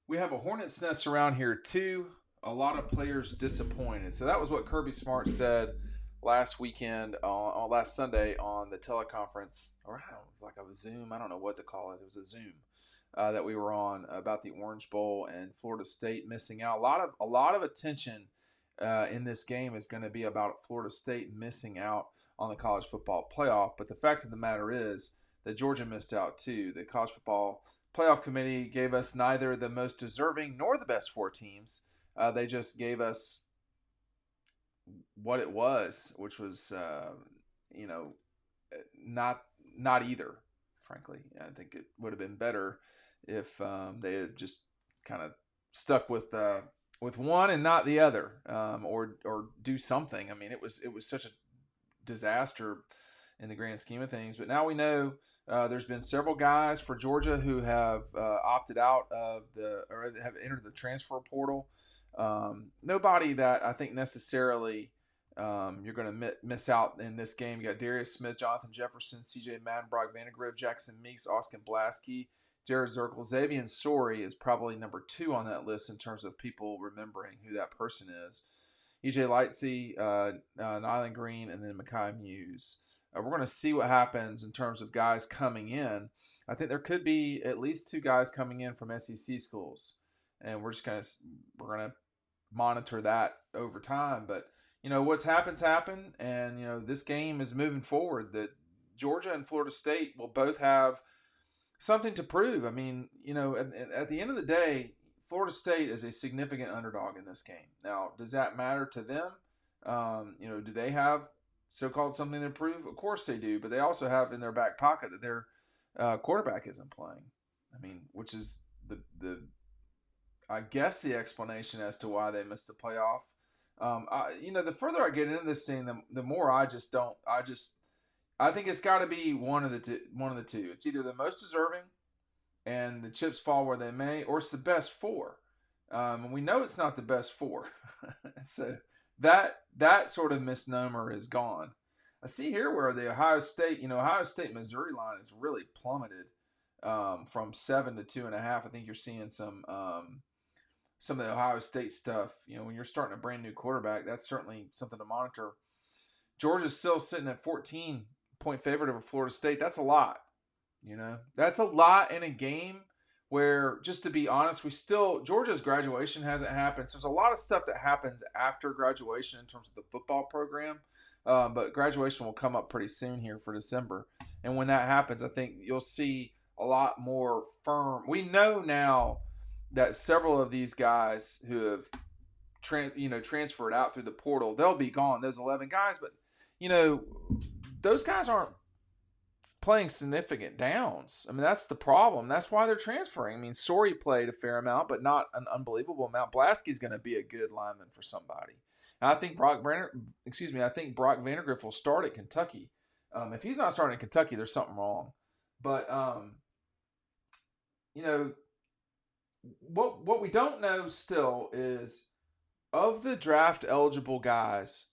We have a hornet's nest around here too. A lot of players disappointed. So that was what Kirby Smart said last weekend on last Sunday on the teleconference, or I don't know, it was like a Zoom. I don't know what to call it. It was a Zoom that we were on about the Orange Bowl and Florida State missing out. A lot of attention in this game is going to be about Florida State missing out on the college football playoff. But the fact of the matter is that Georgia missed out too. The college football playoff committee gave us neither the most deserving nor the best four teams. They just gave us what it was, which was, you know, not not either. Frankly, I think it would have been better if they had just kind of stuck with one and not the other, or do something. I mean, it was such a disaster in the grand scheme of things. But now we know there's been several guys for Georgia who have opted out of or have entered the transfer portal. Nobody that I think necessarily you're going to miss out in this game. You got Darius Smith, Jonathan Jefferson, C.J. Madden, Brock Vandagriff, Jackson Meeks, Austin Blaski, Jared Zirkle. Xavier Sorey is probably number 2 on that list in terms of people remembering who that person is. E.J. Lightsey, Nyland Green, and then Mekhi Muse. We're going to see what happens in terms of guys coming in. I think there could be at least 2 guys coming in from SEC schools, and we're going to monitor that over time. But what's happened, and this game is moving forward. That Georgia and Florida State will both have something to prove. I mean, at the end of the day, Florida State is a significant underdog in this game. Now, does that matter to them? Do they have so-called something to prove? Of course they do, but they also have in their back pocket that their quarterback isn't playing. I mean, which is the I guess the explanation as to why they missed the playoff. The further I get into this thing, the more I just don't. I think it's got to be one of the two. It's either the most deserving, and the chips fall where they may, or it's the best 4. And we know it's not the best 4, so that sort of misnomer is gone. I see here where the Ohio State Missouri line is really plummeted from 7 to 2.5. I think you're seeing some of the Ohio State stuff. When you're starting a brand new quarterback, that's certainly something to monitor. Georgia's still sitting at 14-point favorite over Florida State. That's a lot. That's a lot in a game where, just to be honest, Georgia's graduation hasn't happened. So there's a lot of stuff that happens after graduation in terms of the football program. But graduation will come up pretty soon here for December. And when that happens, I think you'll see a lot more firm. We know now that several of these guys who have transferred out through the portal, they'll be gone, those 11 guys. But, those guys aren't playing significant downs. I mean, that's the problem. That's why they're transferring. I mean, Sorey played a fair amount, but not an unbelievable amount. Blaski's going to be a good lineman for somebody. And I think Brock Vandagriff will start at Kentucky. If he's not starting at Kentucky, there's something wrong. But what we don't know still is, of the draft eligible guys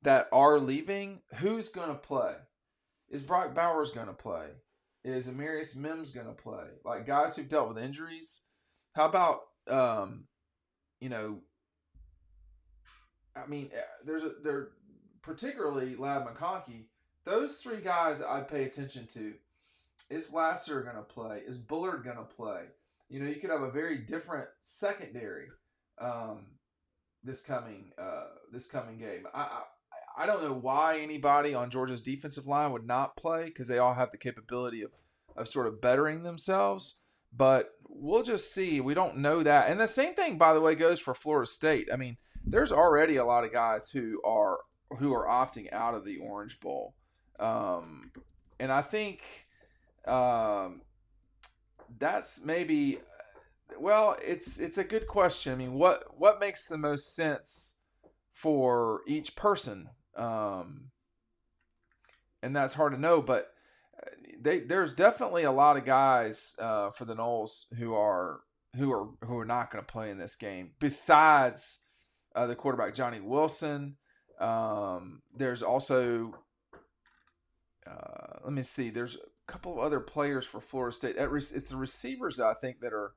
that are leaving, who's going to play? Is Brock Bowers going to play? Is Amarius Mims going to play? Like, guys who've dealt with injuries. How about, they're particularly Lab McConkey. Those 3 guys I'd pay attention to. Is Lasser going to play? Is Bullard going to play? You could have a very different secondary this coming game. I don't know why anybody on Georgia's defensive line would not play, because they all have the capability of sort of bettering themselves. But we'll just see. We don't know that. And the same thing, by the way, goes for Florida State. I mean, there's already a lot of guys who are opting out of the Orange Bowl. And I think that's maybe, well, it's a good question. I mean, what makes the most sense for each person? And that's hard to know, but there's definitely a lot of guys for the Noles who are not going to play in this game. Besides the quarterback Johnny Wilson, there's also let me see. There's a couple of other players for Florida State. It's the receivers, I think, that are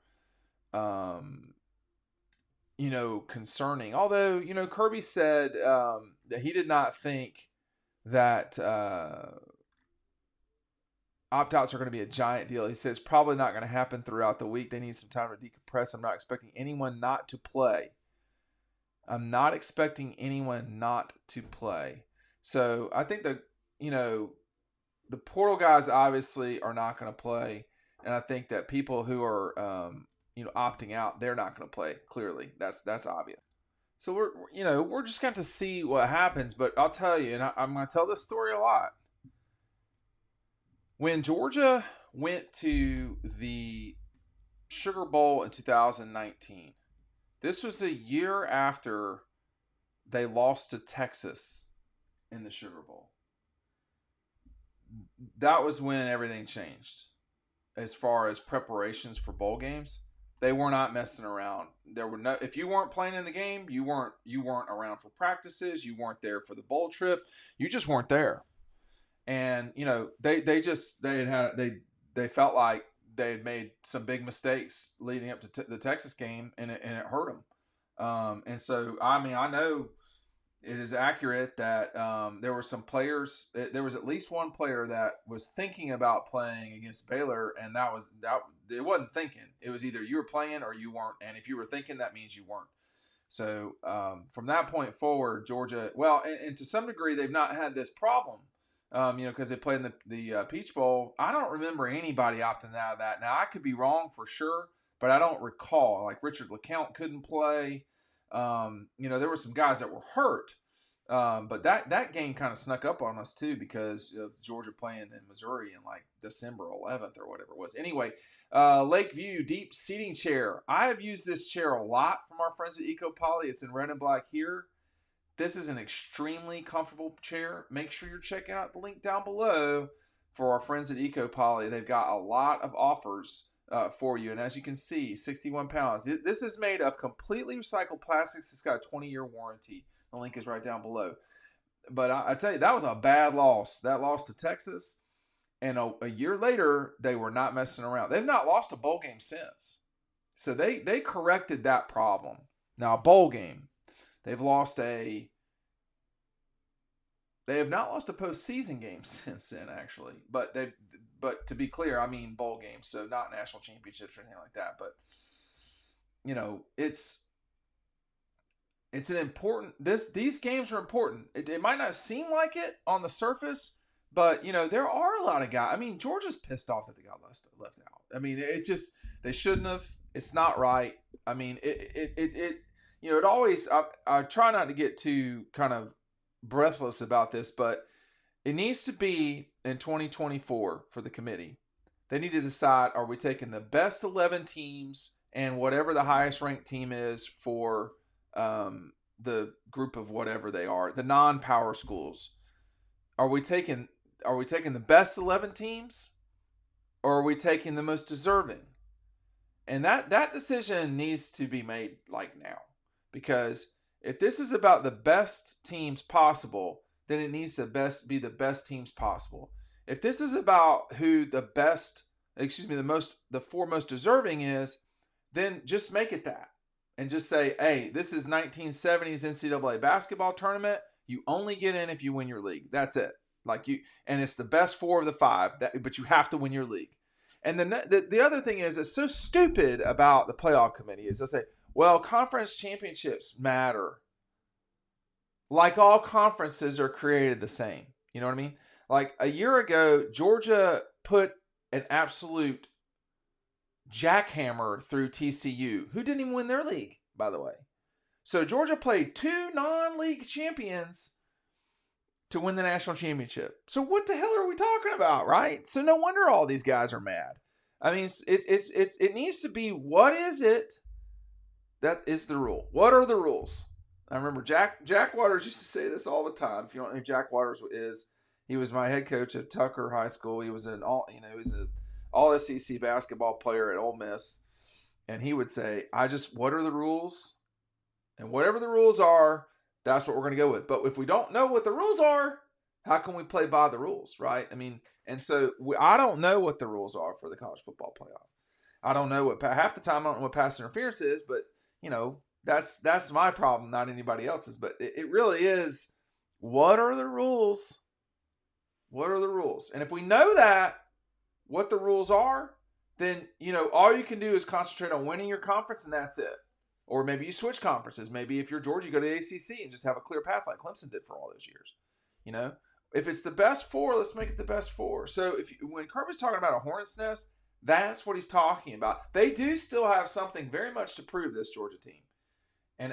concerning. Although, Kirby said that he did not think that opt-outs are going to be a giant deal. He says it's probably not going to happen throughout the week. They need some time to decompress. I'm not expecting anyone not to play. So I think that, the portal guys obviously are not going to play. And I think that people who are, opting out, they're not going to play. Clearly, that's obvious. So we're just going to see what happens. But I'll tell you, and I'm going to tell this story a lot. When Georgia went to the Sugar Bowl in 2019, this was a year after they lost to Texas in the Sugar Bowl. That was when everything changed as far as preparations for bowl games. They were not messing around. If you weren't playing in the game, you weren't around for practices, you weren't there for the bowl trip, you just weren't there. And they felt like they had made some big mistakes leading up to the Texas game, and it hurt them. And so I know it is accurate that there were some players. There was at least one player that was thinking about playing against Baylor, and that it wasn't thinking. It was either you were playing or you weren't. And if you were thinking, that means you weren't. So from that point forward, Georgia, and to some degree, they've not had this problem. Because they played in the Peach Bowl. I don't remember anybody opting out of that. Now, I could be wrong for sure, but I don't recall. Like Richard LeCount couldn't play. There were some guys that were hurt. But that game kind of snuck up on us, too, because of Georgia playing in Missouri in like December 11th or whatever it was. Anyway, Lakeview Deep Seating Chair. I have used this chair a lot from our friends at Eco Poly. It's in red and black here. This is an extremely comfortable chair. Make sure you're checking out the link down below for our friends at Eco Poly. They've got a lot of offers for you. And as you can see, 61 pounds. This is made of completely recycled plastics. It's got a 20-year warranty. The link is right down below. But I tell you, that was a bad loss. That loss to Texas. And a year later, they were not messing around. They've not lost a bowl game since. So they corrected that problem. Now, a bowl game. They have not lost a postseason game since then, actually. But to be clear, I mean bowl games, so not national championships or anything like that. But it's an important. These games are important. It might not seem like it on the surface, but there are a lot of guys. I mean, Georgia's pissed off that they got left out. I mean, they shouldn't have. It's not right. I mean, it always, I try not to get too kind of breathless about this, but it needs to be in 2024 for the committee. They need to decide, are we taking the best 11 teams and whatever the highest ranked team is for the group of whatever they are, the non-power schools? Are we taking the best 11 teams, or are we taking the most deserving? And that decision needs to be made like now. Because if this is about the best teams possible, then it needs to be the best teams possible. If this is about who the four most deserving is, then just make it that. And just say, hey, this is 1970s NCAA basketball tournament. You only get in if you win your league. That's it. And it's the best four of the five, but you have to win your league. And then the other thing is, it's so stupid about the playoff committee is they'll say, well, conference championships matter. Like all conferences are created the same. You know what I mean? Like a year ago, Georgia put an absolute jackhammer through TCU, who didn't even win their league, by the way. So Georgia played two non-league champions to win the national championship. So what the hell are we talking about, right? So no wonder all these guys are mad. I mean, it needs to be, what is it? That is the rule. What are the rules? I remember Jack Waters used to say this all the time. If you don't know who Jack Waters is, he was my head coach at Tucker High School. He was an all SEC basketball player at Ole Miss, and he would say, what are the rules? And whatever the rules are, that's what we're going to go with. But if we don't know what the rules are, how can we play by the rules, right? I mean, and so I don't know what the rules are for the college football playoff. I don't know what half the time I don't know what pass interference is, but that's my problem, not anybody else's. But it really is. What are the rules? What are the rules? And if we know that what the rules are, then all you can do is concentrate on winning your conference, and that's it. Or maybe you switch conferences. Maybe if you're Georgia, you go to the ACC and just have a clear path like Clemson did for all those years. If it's the best four, let's make it the best four. So when Kirby's talking about a hornet's nest, that's what he's talking about. They do still have something very much to prove, this Georgia team, and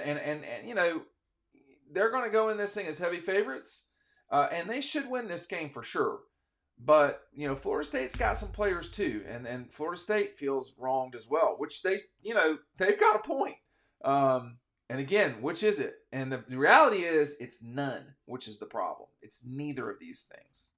they're going to go in this thing as heavy favorites, and they should win this game for sure. But Florida State's got some players too, and Florida State feels wronged as well, which they've got a point. And again, which is it? And the reality is, it's none, which is the problem. It's neither of these things.